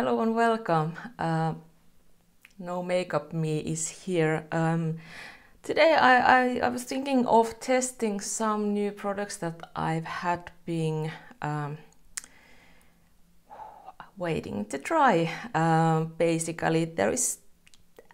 Hello and welcome. No Makeup Me is here. Today I was thinking of testing some new products that I've had been waiting to try. Basically, there is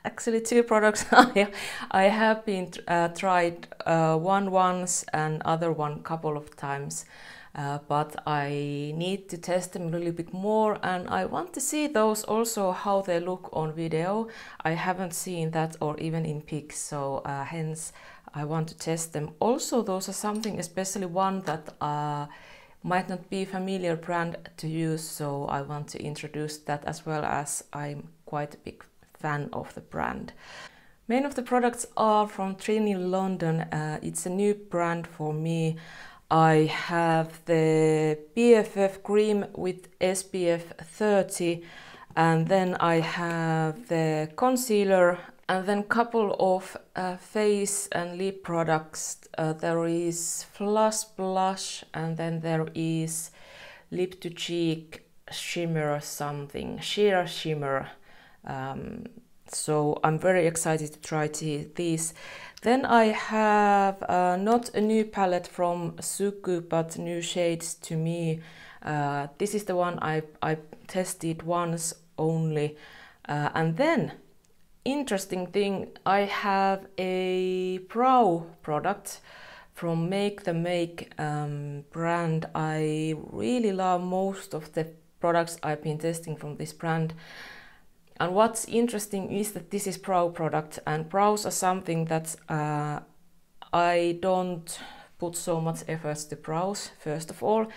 actually two products I have been tried one once and other one couple of times. But I need to test them a little bit more, and I want to see those also how they look on video. I haven't seen that or even in pics, so hence I want to test them. Also, those are something, especially one that might not be familiar brand to use, so I want to introduce that as well, as I'm quite a big fan of the brand. Many of the products are from Trinny London. It's a new brand for me. I have the BFF cream with SPF 30, and then I have the concealer, and then couple of face and lip products. There is Flush Blush, and then there is lip-to-cheek shimmer something, sheer shimmer. So I'm very excited to try these. Then I have not a new palette from Suku, but new shades to me. This is the one I tested once only. And then, interesting thing, I have a brow product from Make the Make brand. I really love most of the products I've been testing from this brand. And what's interesting is that this is brow product, and brows are something that I don't put so much effort to brows, first of all.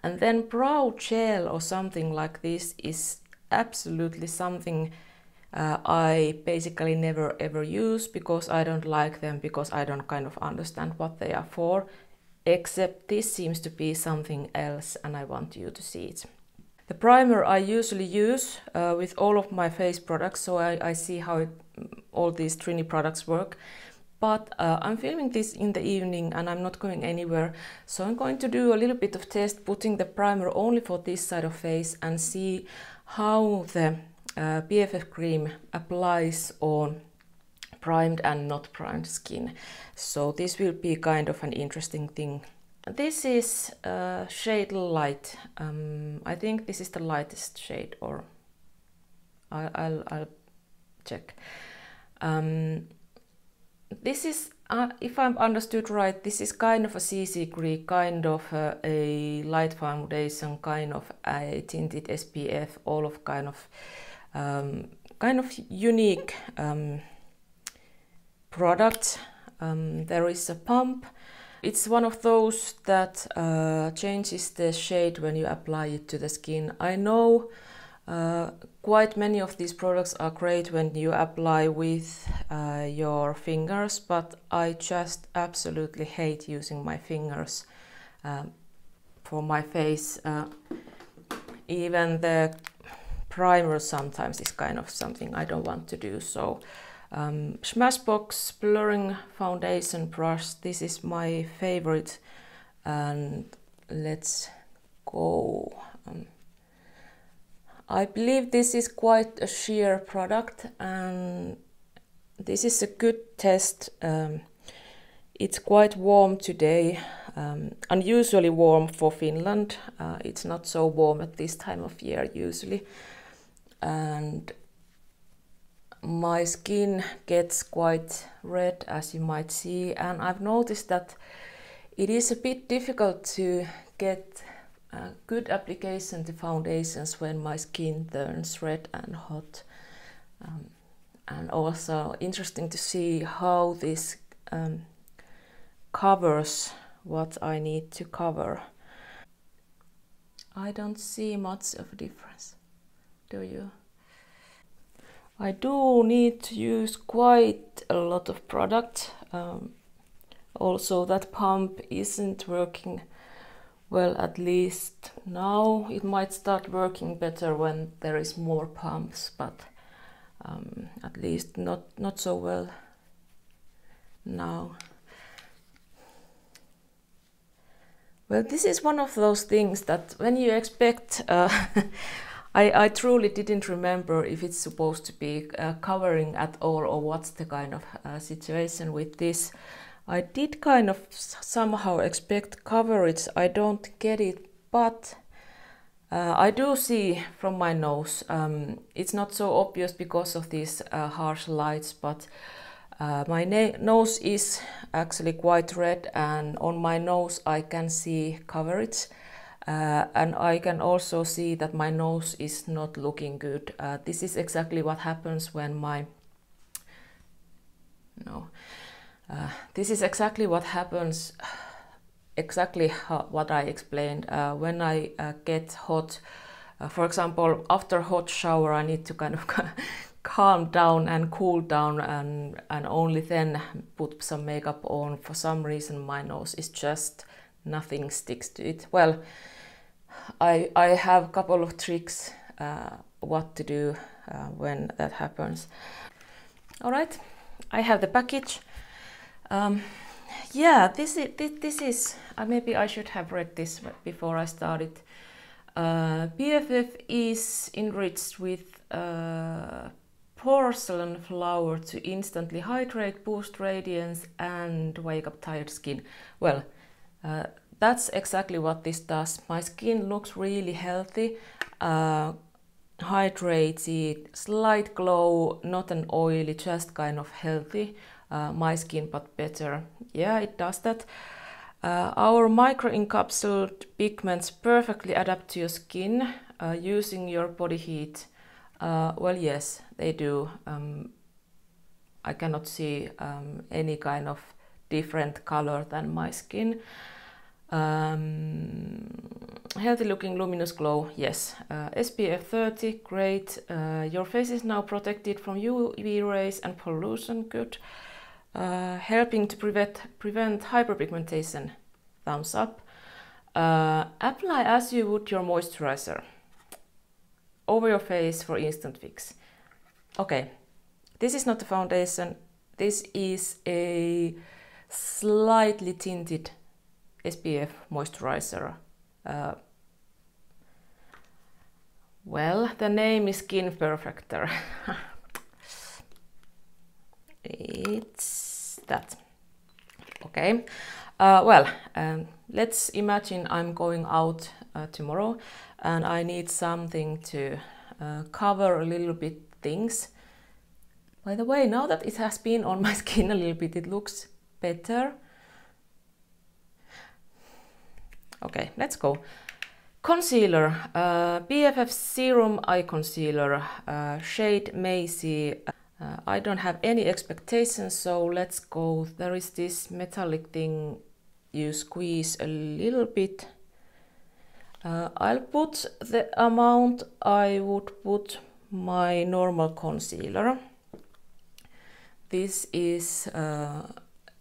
And then brow gel or something like this is absolutely something I basically never ever use, because I don't like them, because I don't kind of understand what they are for. Except this seems to be something else, and I want you to see it. The primer I usually use with all of my face products, so I see how all these Trinny products work. But I'm filming this in the evening and I'm not going anywhere, so I'm going to do a little bit of test putting the primer only for this side of face and see how the BFF cream applies on primed and not primed skin. So this will be kind of an interesting thing. This is shade Light. I think this is the lightest shade, or I'll check. This is, if I'm understood right, this is kind of a CC cream, kind of a light foundation, kind of a tinted SPF, all of kind of unique product. There is a pump. It's one of those that changes the shade when you apply it to the skin. I know quite many of these products are great when you apply with your fingers, but I just absolutely hate using my fingers for my face. Even the primer sometimes is kind of something I don't want to do. So Smashbox Blurring Foundation Brush, this is my favorite, and let's go. I believe this is quite a sheer product, and this is a good test. It's quite warm today, unusually warm for Finland. It's not so warm at this time of year usually, and my skin gets quite red, as you might see, and I've noticed that it is a bit difficult to get good application to foundations when my skin turns red and hot. And also interesting to see how this covers what I need to cover. I don't see much of a difference, do you? I do need to use quite a lot of product. Also, that pump isn't working well, at least now. It might start working better when there is more pumps, but at least not so well now. Well, this is one of those things that when you expect I truly didn't remember if it's supposed to be covering at all or what's the kind of situation with this. I did kind of somehow expect coverage. I don't get it, but I do see from my nose. It's not so obvious because of these harsh lights, but my nose is actually quite red, and on my nose I can see coverage. And I can also see that my nose is not looking good. This is exactly what happens when this is exactly what happens, exactly what I explained. When I get hot, for example, after hot shower, I need to kind of calm down and cool down, and only then put some makeup on. For some reason, my nose is just, nothing sticks to it. Well, I have a couple of tricks what to do when that happens. All right, I have the package. Yeah, this is maybe I should have read this before I started. BFF is enriched with porcelain flower to instantly hydrate, boost radiance, and wake up tired skin. Well, that's exactly what this does. My skin looks really healthy, hydrated, slight glow, not an oily, just kind of healthy. My skin, but better. Yeah, it does that. Our micro-encapsulated pigments perfectly adapt to your skin using your body heat. Well, yes, they do. I cannot see any kind of different color than my skin. Healthy looking luminous glow, yes. SPF 30, great. Your face is now protected from UV rays and pollution, good. Helping to prevent hyperpigmentation, thumbs up. Apply as you would your moisturizer over your face for instant fix. Okay, this is not a foundation, this is a slightly tinted SPF moisturizer. Well, the name is Skin Perfector. It's that. Okay. Well, let's imagine I'm going out tomorrow and I need something to cover a little bit things. By the way, now that it has been on my skin a little bit, it looks better. Okay, let's go. Concealer, BFF Serum Eye Concealer, shade Mazy. I don't have any expectations, so let's go. There is this metallic thing, you squeeze a little bit. I'll put the amount I would put my normal concealer. This is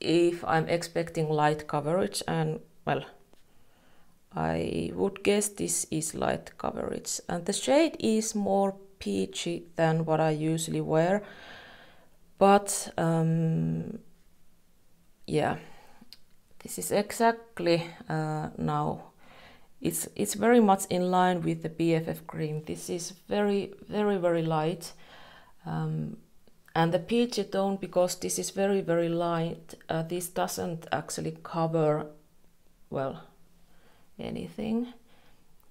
if I'm expecting light coverage, and well, I would guess this is light coverage. And the shade is more peachy than what I usually wear, but yeah, this is exactly now. It's very much in line with the BFF cream. This is very light, and the peachy tone, because this is very light. This doesn't actually cover well anything,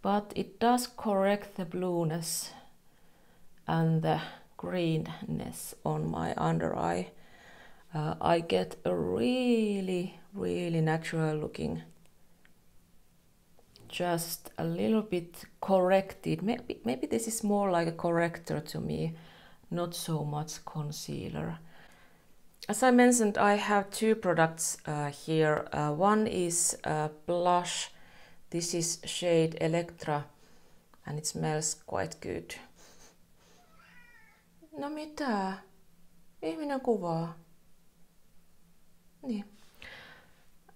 but it does correct the blueness and the greenness on my under eye. I get a really natural looking, just a little bit corrected. Maybe this is more like a corrector to me, not so much concealer. As I mentioned, I have two products here. One is blush. This is shade Electra and it smells quite good. No mitä? Ihminen kuvaa. Niin.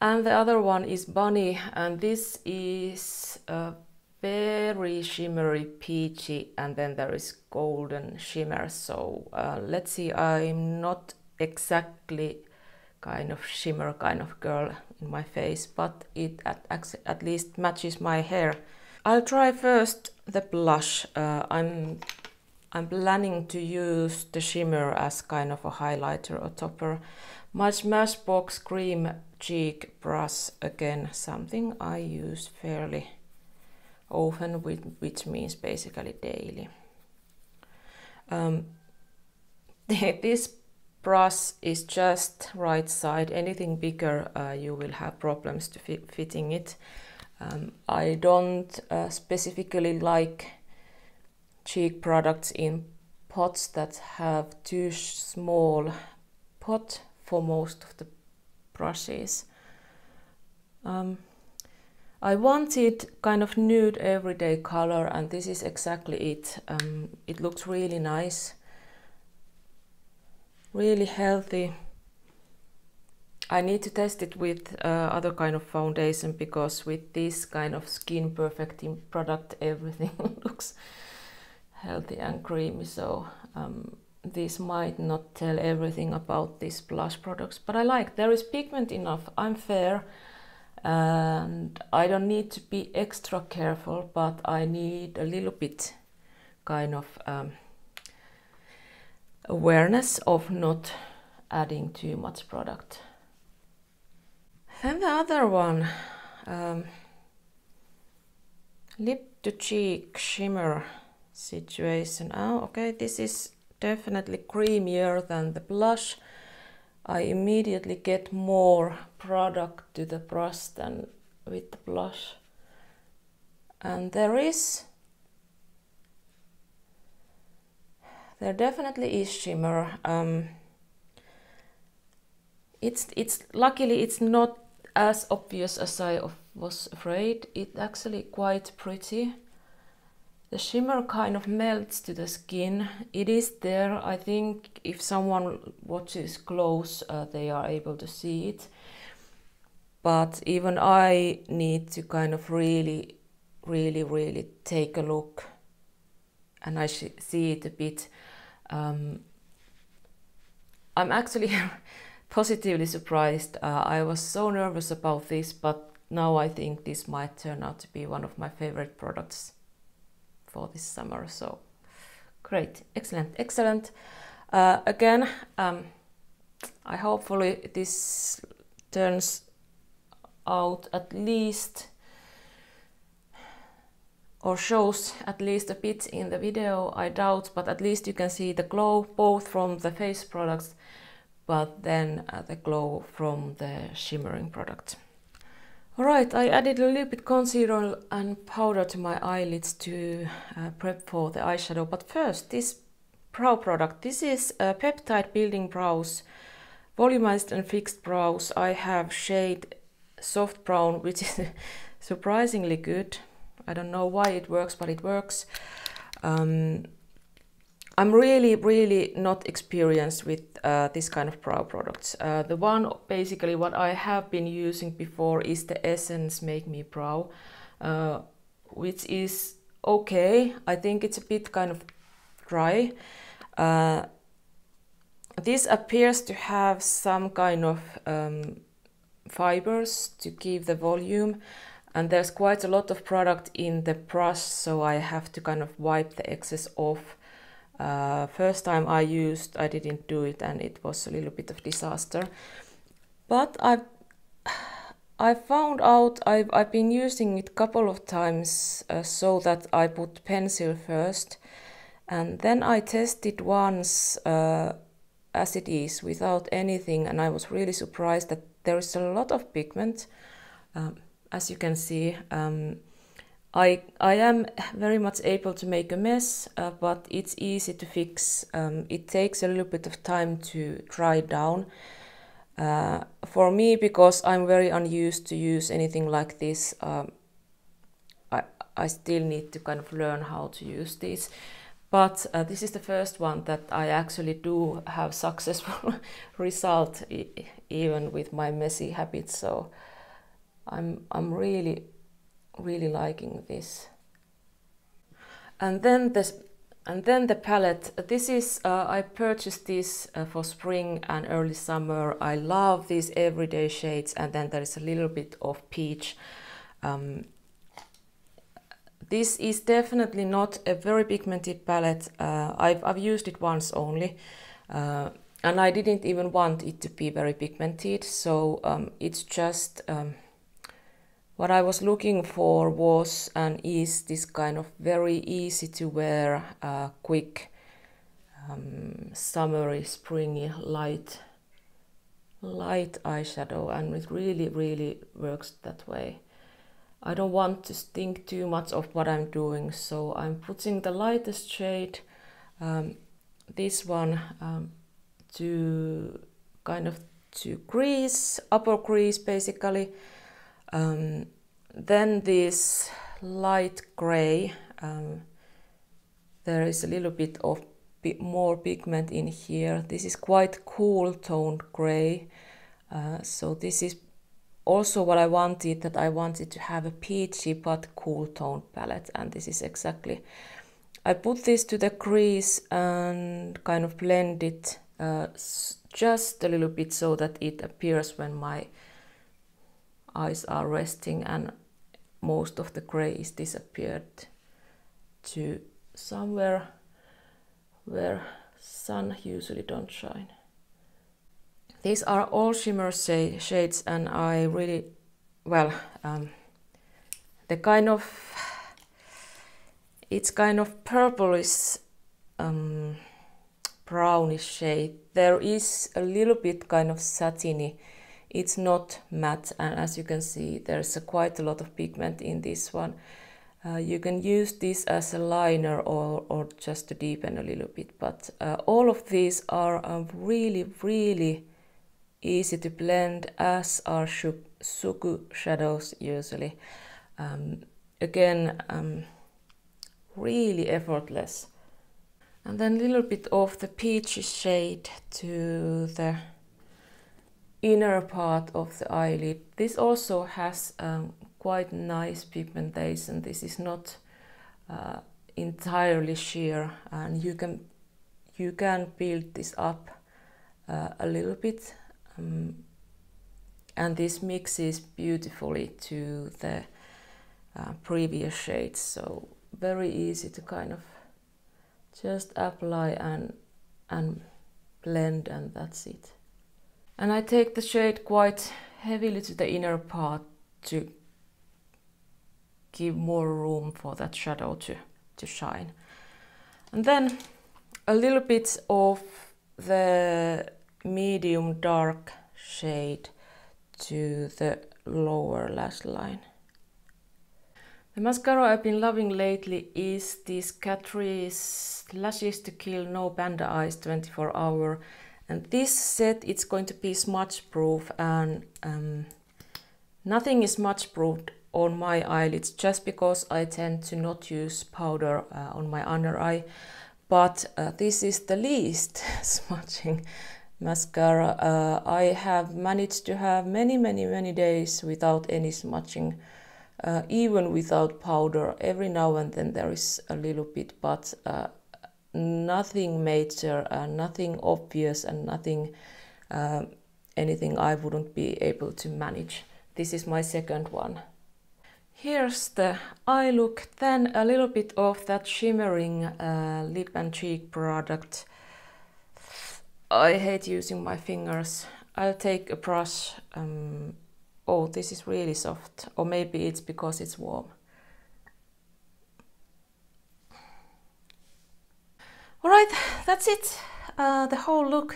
And the other one is Bunny, and this is very shimmery peachy, and then there is golden shimmer. So let's see, I'm not exactly kind of shimmer kind of girl in my face, but it at least matches my hair. I'll try first the blush. I'm planning to use the shimmer as kind of a highlighter or topper. My Smashbox Cream Cheek brush, again something I use fairly often, which means basically daily. This brush is just right side. Anything bigger you will have problems to fitting it. I don't specifically like cheek products in pots that have too small pot for most of the brushes. I wanted kind of nude everyday color, and this is exactly it. It looks really nice, really healthy. I need to test it with other kind of foundation, because with this kind of skin perfecting product everything looks healthy and creamy, so this might not tell everything about these blush products, but I like, there is pigment enough, I'm fair, and I don't need to be extra careful, but I need a little bit kind of awareness of not adding too much product. Then the other one, lip to cheek shimmer situation. Oh, okay, this is definitely creamier than the blush. I immediately get more product to the brush than with the blush. And there definitely is shimmer. It's luckily it's not as obvious as I was afraid. It's actually quite pretty. The shimmer kind of melts to the skin. It is there. I think if someone watches close, they are able to see it. But even I need to kind of really take a look, and I see it a bit. I'm actually positively surprised. I was so nervous about this, but now I think this might turn out to be one of my favorite products for this summer. So great, excellent. Again, I hopefully this turns out at least, or shows at least a bit in the video. I doubt, but at least you can see the glow both from the face products, but then the glow from the shimmering product. Alright, I added a little bit concealer and powder to my eyelids to prep for the eyeshadow. But first, this brow product. This is Peptide Building Brows, Volumized and Fixed Brows. I have shade Soft Brown, which is surprisingly good. I don't know why it works, but it works. I'm really not experienced with this kind of brow products. The one, basically what I have been using before is the Essence Make Me Brow, which is okay. I think it's a bit kind of dry. This appears to have some kind of fibers to give the volume, and there's quite a lot of product in the brush, so I have to kind of wipe the excess off. First time I didn't do it, and it was a little bit of disaster. But I found out I've been using it a couple of times, so that I put pencil first, and then I tested once as it is without anything, and I was really surprised that there is a lot of pigment. As you can see, I am very much able to make a mess, but it's easy to fix. It takes a little bit of time to dry down. For me, because I'm very unused to use anything like this, I still need to kind of learn how to use this. But this is the first one that I actually do have successful result, even with my messy habits. So I'm really liking this. And then the palette. This is I purchased this for spring and early summer. I love these everyday shades, and then there is a little bit of peach. This is definitely not a very pigmented palette. I've used it once only, and I didn't even want it to be very pigmented, so it's just what I was looking for was and is this kind of very easy to wear, quick, summery, springy, light eyeshadow, and it really works that way. I don't want to think too much of what I'm doing, so I'm putting the lightest shade, this one, to kind of to crease, upper crease basically. Then this light gray, there is a little bit of more pigment in here. This is quite cool toned gray, so this is also what I wanted, that I wanted to have a peachy but cool toned palette, and this is exactly. I put this to the crease and kind of blend it just a little bit so that it appears when my eyes are resting and most of the gray is disappeared to somewhere where sun usually don't shine. These are all shimmer shades, and I really, well, the kind of, it's kind of purplish, brownish shade. There is a little bit kind of satiny. It's not matte, and as you can see, there's quite a lot of pigment in this one. You can use this as a liner or just to deepen a little bit, but all of these are really easy to blend, as are Suku shadows usually. Again, really effortless. And then a little bit of the peachy shade to the inner part of the eyelid. This also has quite nice pigmentation. This is not entirely sheer, and you can build this up a little bit, and this mixes beautifully to the previous shades, so very easy to kind of just apply and blend, and that's it. And I take the shade quite heavily to the inner part to give more room for that shadow to shine. And then a little bit of the medium dark shade to the lower lash line. The mascara I've been loving lately is this Catrice Lashes to Kill No Panda Eyes 24 Hour. And this set, it's going to be smudge proof, and nothing is smudge proof on my eyelids just because I tend to not use powder on my under eye. But this is the least smudging mascara. I have managed to have many days without any smudging, even without powder. Every now and then there is a little bit, but nothing major, nothing obvious, and nothing anything I wouldn't be able to manage. This is my second one. Here's the eye look. Then a little bit of that shimmering lip and cheek product. I hate using my fingers. I'll take a brush. Oh, this is really soft, or maybe it's because it's warm. Alright, that's it, the whole look.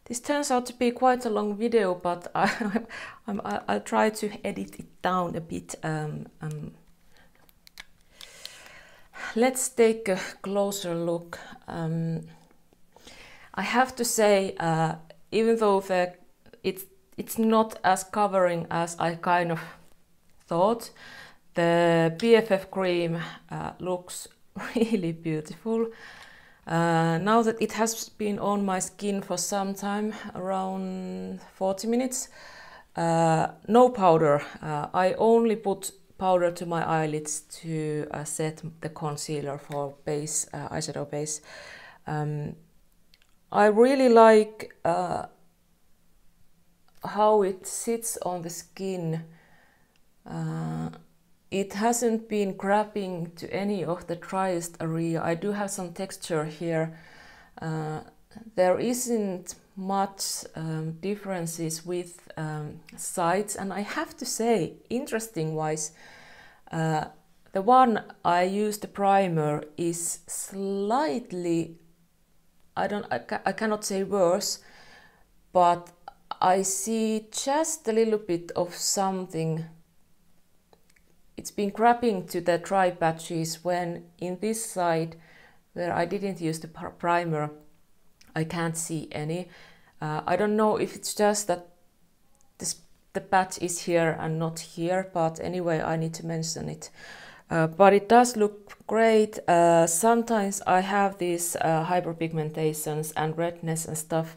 This turns out to be quite a long video, but I'll try to edit it down a bit. Let's take a closer look. I have to say, even though it's not as covering as I kind of thought, the BFF cream looks really beautiful. Now that it has been on my skin for some time, around 40 minutes, no powder. I only put powder to my eyelids to set the concealer for base, eyeshadow base. I really like how it sits on the skin. it hasn't been grabbing to any of the driest area. I do have some texture here. There isn't much differences with sides, and I have to say, interesting wise, the one I used, the primer, is slightly, I cannot say worse, but I see just a little bit of something. It's been grabbing to the dry patches, when in this side where I didn't use the primer, I can't see any. I don't know if it's just that the patch is here and not here, but anyway, I need to mention it. But it does look great. Sometimes I have these hyperpigmentations and redness and stuff,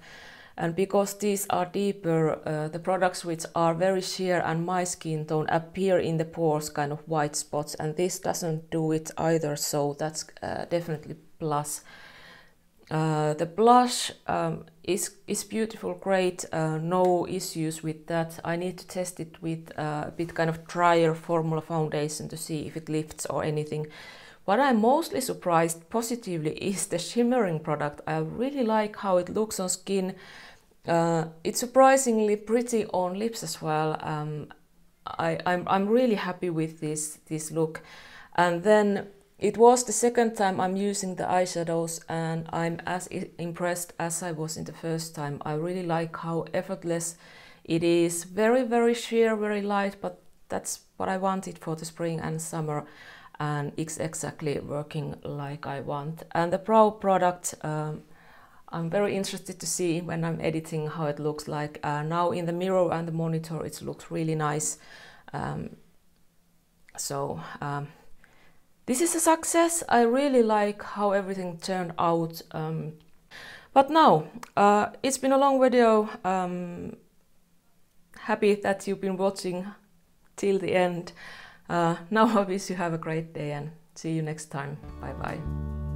and because these are deeper, the products which are very sheer and my skin tone appear in the pores, kind of white spots, and this doesn't do it either, so that's definitely plus. The blush is beautiful, great, no issues with that. I need to test it with a bit kind of drier formula foundation to see if it lifts or anything. What I'm mostly surprised positively is the shimmering product. I really like how it looks on skin. It's surprisingly pretty on lips as well. I'm really happy with this look. And then it was the second time I'm using the eyeshadows, and I'm as impressed as I was in the first time. I really like how effortless it is. Very, very sheer, very light, but that's what I wanted for the spring and summer, and it's exactly working like I want. And the brow product, I'm very interested to see when I'm editing how it looks like. Now in the mirror and the monitor it looks really nice. This is a success. I really like how everything turned out. But now, it's been a long video. Happy that you've been watching till the end. Now I wish you have a great day and see you next time. Bye bye.